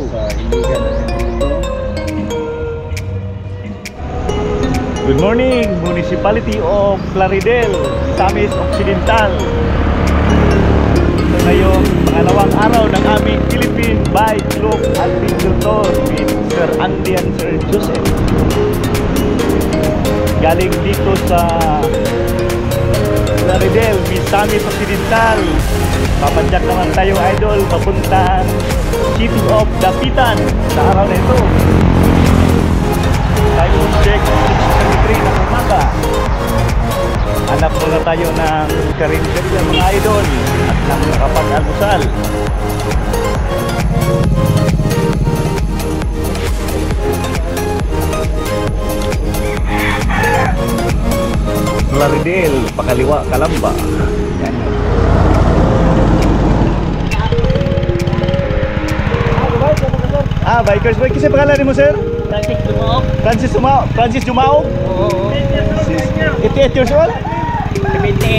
sa Iligan na dito. Good morning, Municipality of Plaridel, Misamis Occidental. Ito na yung pangalawang araw ng aming Philippine Bike Club Adventure Tour with Sir Andy and Sir Joseph. Galing dito sa Plaridel, Misamis Occidental. Papadyak naman tayo, idol, papuntang City of Dapitan sa araw na ito. Time check 6:23 ng umaga. Hanap muna tayo ng karinderya, mga idol, at nang nakapag-almusal. Plaridel, Pakaliwa, Calamba. Yan. Bikers boy. Kasi pangalan mo, sir? Francis Dumaog. Francis Dumaog? Oo. 88 years old?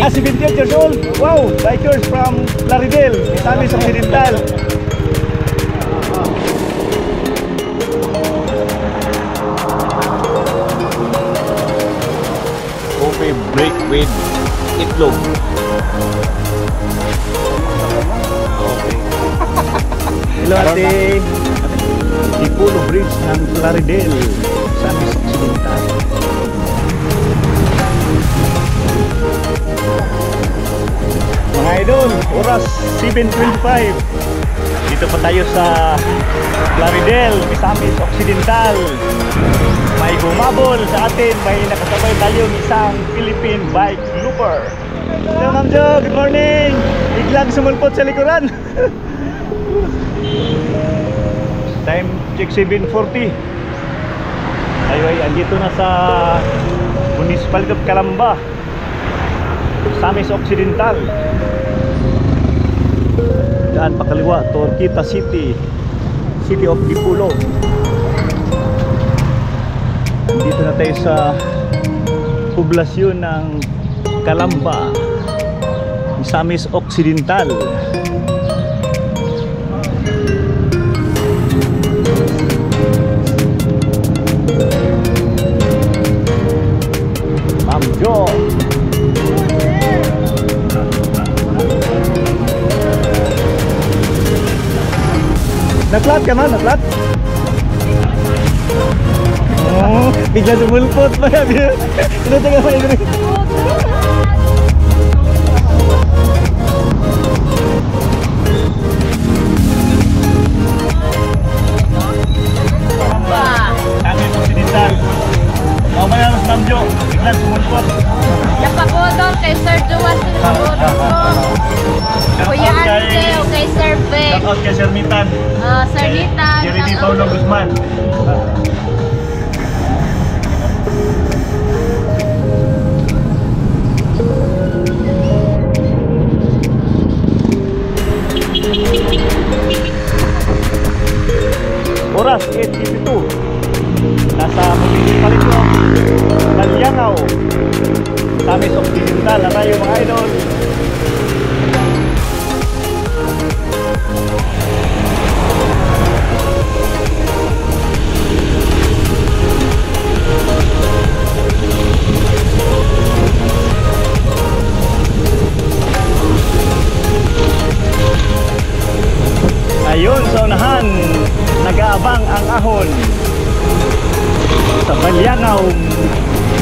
78 years old. Wow, bikers from Plaridel, Misamis Occidental. Coffee break with itlog. Okay. Hello, ate. Ipulo Bridge ng Plaridel, Misamis Occidental. Mga idol, oras 7:25. Dito pa tayo sa Plaridel, Misamis Occidental. May bumabol sa atin, may nakasabay tayong isang Philippine bike looper. Hello, Ma'am Jo, good morning. Biglang sumulpot sa likuran. Time check 7:40. Tayo ay andito na sa Municipality of Calamba, Misamis Occidental. Daan pakaliwa, Torquita City, City of Ipulo. Andito na tayo sa poblasyon ng Calamba, Misamis Occidental. Ma'am Jo. Naglat ka na? Naglat? Oh, bigla sumulpot pa yan. Ano taga pa yun? Kami Occidental. Mamaya mas Ma'am Jo, bigla sumulpot. Napakudong kay Sir Juan, napakudong ko. Kuya Ante, o kay Sir Beck. Shoutout kay Sir Mitan. Sir Nitan. Jeremy Paulo Guzman. Oras 8:52. Nasa Municipality of Balyangaw, Misamis Occidental na tayo, mga idol. Ayun, sa unahan, nag-aabang ang ahon sa Balyangaw,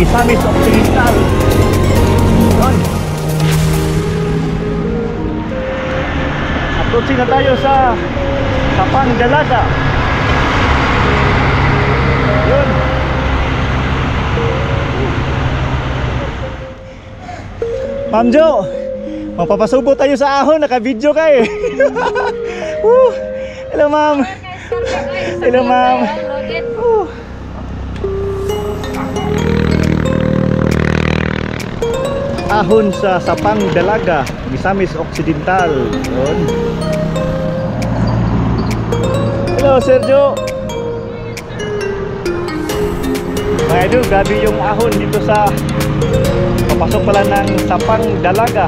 Misamis Occidental. Approaching na tayo sa Sapang Dalaga. Yun. Ma'am Jo, mapapasubo tayo sa ahon, naka-video ka eh. Hello, ma'am. Hello, ma'am. Ahon sa Sapang Dalaga, Misamis Occidental. Yun. Hello, Sergio. Mga idol, grabe yung ahon dito sa papasok pala ng Sapang Dalaga,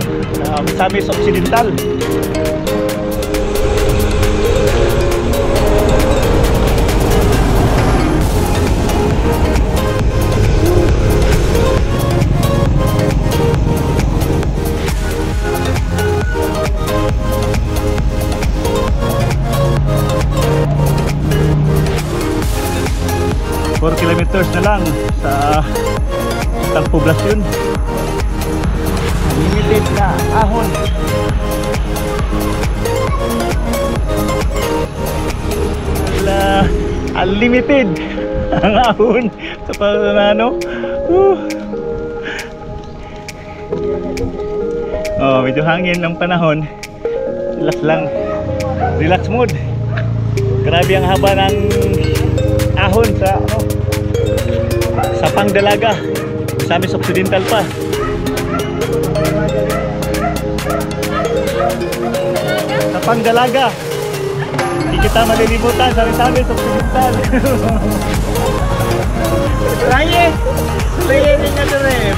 Misamis Occidental. 4 kilometers na lang sa isang poblasyon. Limited na ahon. Unlimited ang ahon sa Panano. Oh, medyo hangin ng panahon. Relax lang. Relax mode. Grabe ang haba ng ahon sa sa Pangdalaga. Misamis Occidental pa. Sa Pangdalaga. Hindi kita malilimutan sa Misamis Occidental. Raya! Raya nga doon eh.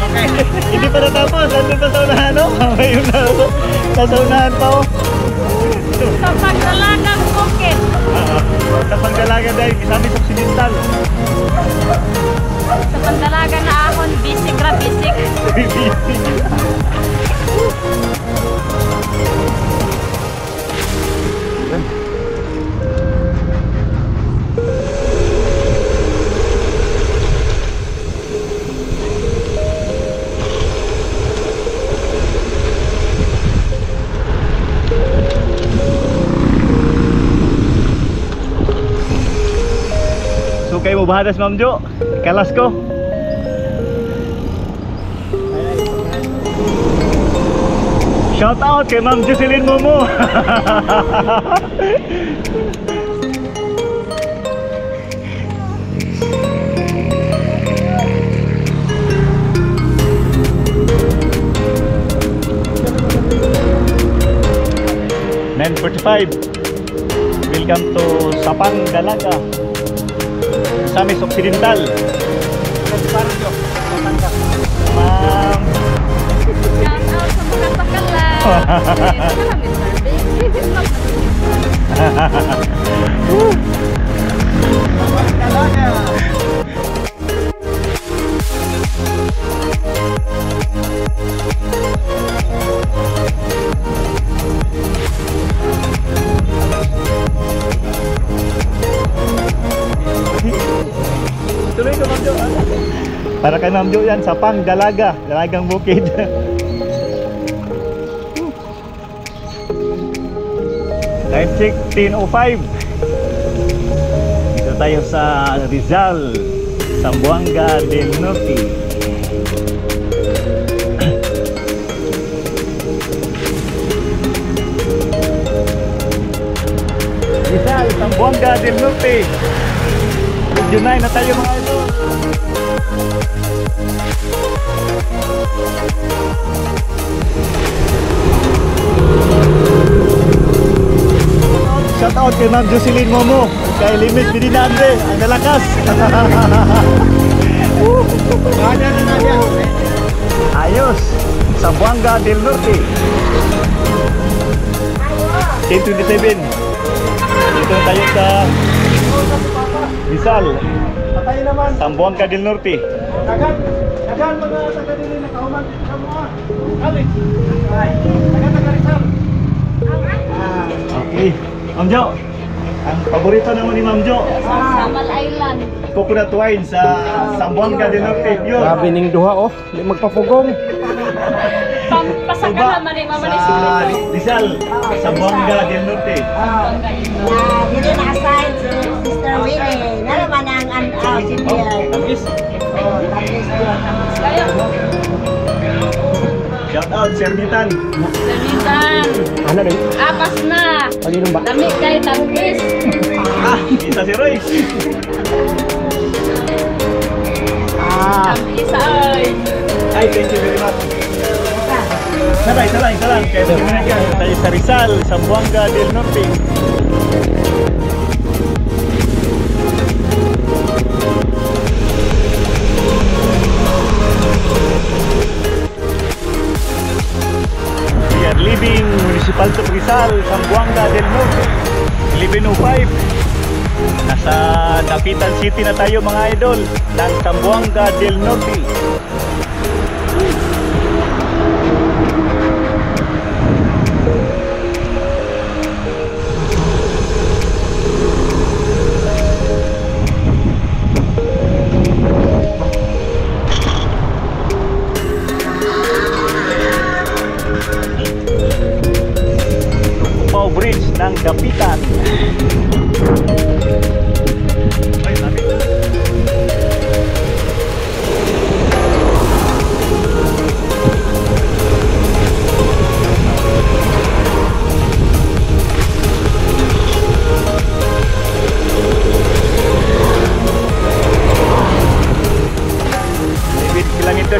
Hindi pa natapos. Nandun pa sa unahan, no? Ngayon na ako. Nasa unahan pa ako. Sa Pagdalagang Bukid. Sa Pangdalaga dahil Misamis Occidental. Sa Pagdalaga na ahon, bisig ra bisig. Kayo mo bahadas, Ma'am Jo? Kalas ko. Shout out kay Ma'am Jocelyn Momo. Welcome to Sapang Dalaga, Misamis Occidental. Ma'am. Shout out sa mga pakalan. Tuloy ka, Ma'am Jo. Para kay Ma'am Jo yan, Sapang Dalaga, Dalagang Bukid. Time check 10:05. Dito tayo sa Rizal, Zamboanga del Norte. Rizal, Zamboanga del Norte. Junay na tayo mga idol. Shout out kay Ma'am Jocelyn Momo, kay Limit Medina Andre, ang nalakas. Ayos, Zamboanga del Norte. 10:27. Dito tayo sa Rizal, Zamboanga del Norte. Dagan mga taga dili nakahuman dito sa mga. Kali. Taga Rizal. Okay. Ma'am Jo, ang paborito naman ni Ma'am Jo, Samal Island. coconut wine sa Zamboanga del Norte. Yun. Grabe ning duha oh, di magpapugong. Pasaka naman eh, mama ni Sa Rizal, Zamboanga del Norte. Dito na-assign si Sister Winnie. Nalaman ang si Pierre. Tamis. Tapos yun. Kayo. Shout out, Servitan. Salitan. Ano rin? Apas na. Pagino ba? Dami kay Tampis. Isa si Roy. Tampis ay. Ay, thank you very much. Isa lang. Kaya tayo sa Rizal, Zamboanga del Norte. We are leaving Municipality of Rizal, Zamboanga del Norte, 11:05. Nasa Dapitan City na tayo mga idol ng Zamboanga del Norte.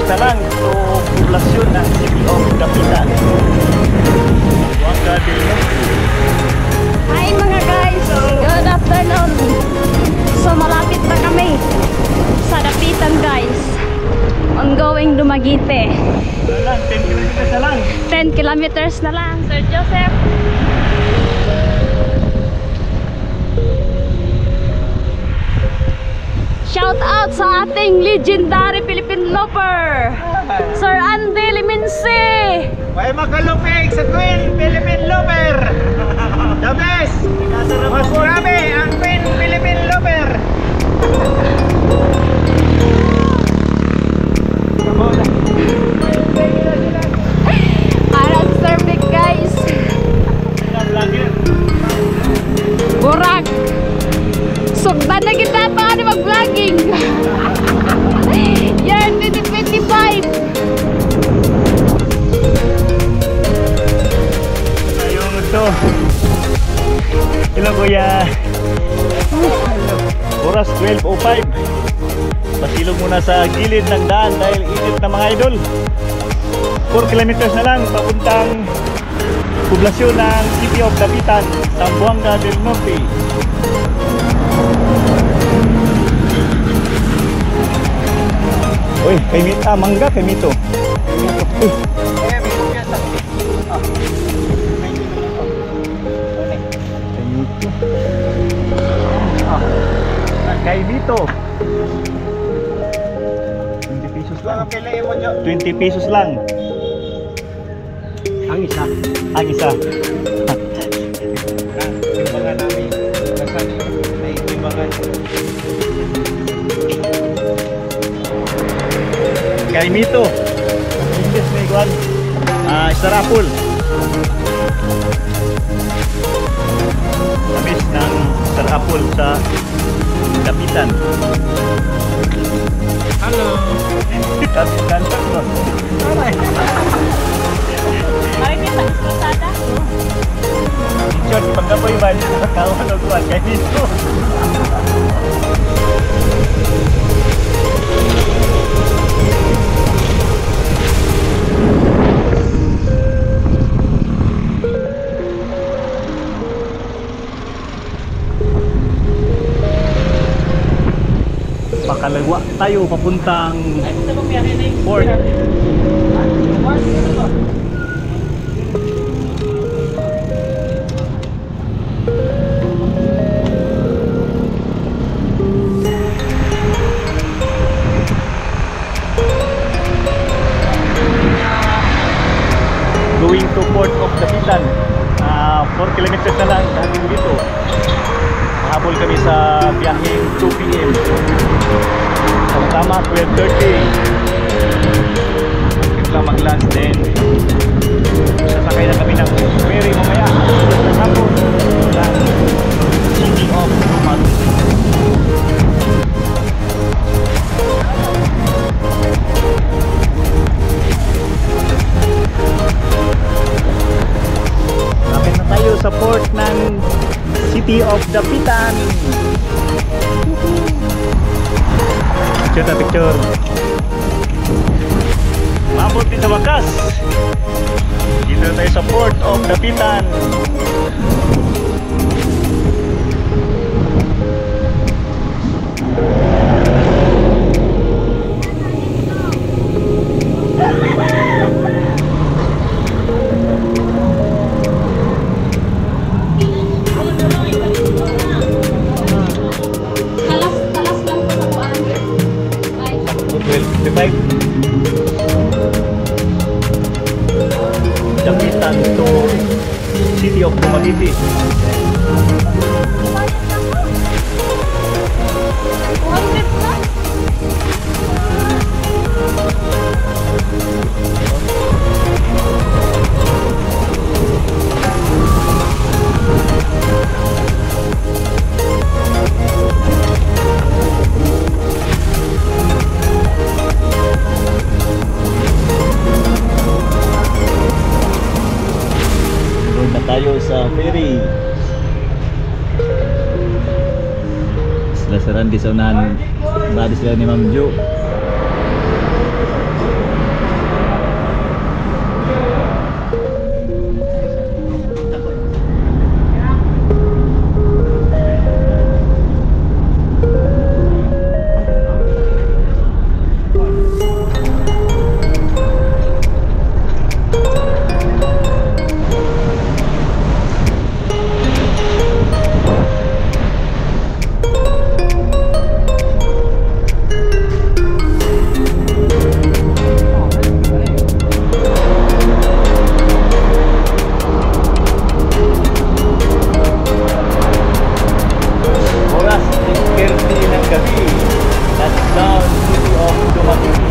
kilometers na lang to poblasyon ng City of Dapitan. Buanga del Monte. Hi mga guys! Good afternoon! So malapit na kami sa Dapitan guys. Ongoing Dumaguete. Lang, 10 kilometers na lang. 10 kilometers na lang, Sir Joseph. Shout out sa ating legendary Philippine loper, Sir Andy Liminsi. May makalupig sa Queen Philippine Lover. The best. Mas marami ang Queen Philippine Lover. Parang serving guys. Burak. Sugdan na kita pa ano mag-vlogging. Year 2025. Ayun ito. Ilang kuya? Oras 12:05. Pasilong muna sa gilid ng daan dahil init na mga idol. 4 kilometers na lang papuntang poblasyon ng City of Dapitan, Zamboanga del Norte. Uy, kay Mita, mangga kay Mito. Kay Mito. 20 pesos lang. 20 pesos lang. Ang isa. Ang isa. Timbangan namin. Kasali may timbangan. Kay Mito. English may igual. Starapul. Tamis ng Starapul sa Dapitan. Hello. Dapitan. Mari kita isprasada. John, pagkapoy ba niya kawan o kuwan kay Mito? Pakalagwa tayo papuntang port. Going to Port of Dapitan. 4 kilometers na lang natin dito. Habol kami sa biyaheng 2 PM. Tama, 12:30. Bigla mag-lunch din. Sasakay na kami ng ferry mamaya. Sa hapon ng City of Dumaguete. Lapit na tayo sa port ng City of Dapitan. Picture na picture. Mabot din sa wakas. Dito na tayo sa Port of Dapitan. Talas lang po sa kuan. Bye. 12:55. Dapitan to City of Dumaguete. Doon na tayo sa ferry. Sila sa Randy sa unahan. Badi sila ni Ma'am Jo. 10:30 ng gabi. Touchdown, City of Dumaguete.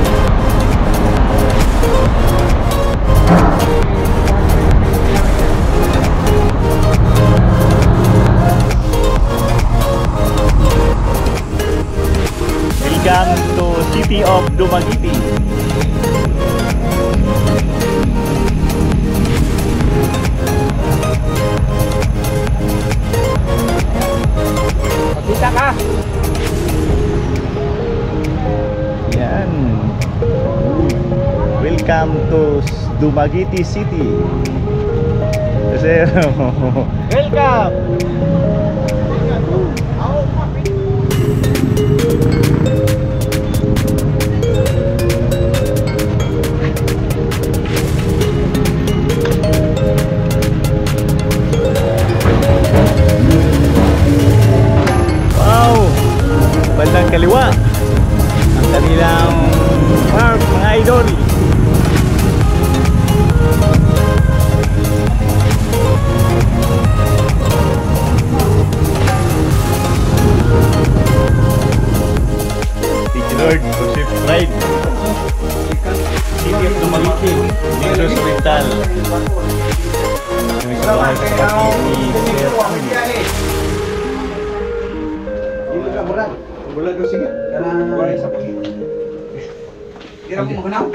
Welcome to City of Dumaguete. Magkita ka. Yan. Welcome to Dumaguete City. Kasi Welcome. wow! Bandang kaliwa ang kanilang park, mga idol. Thank you Lord for safe ride. City of Dumaguete, Negros Oriental. Kami sa bahay sa kapatid ni Sir Tony. Bulan doon sige. Karena sa pagi. Kira mo maganaw?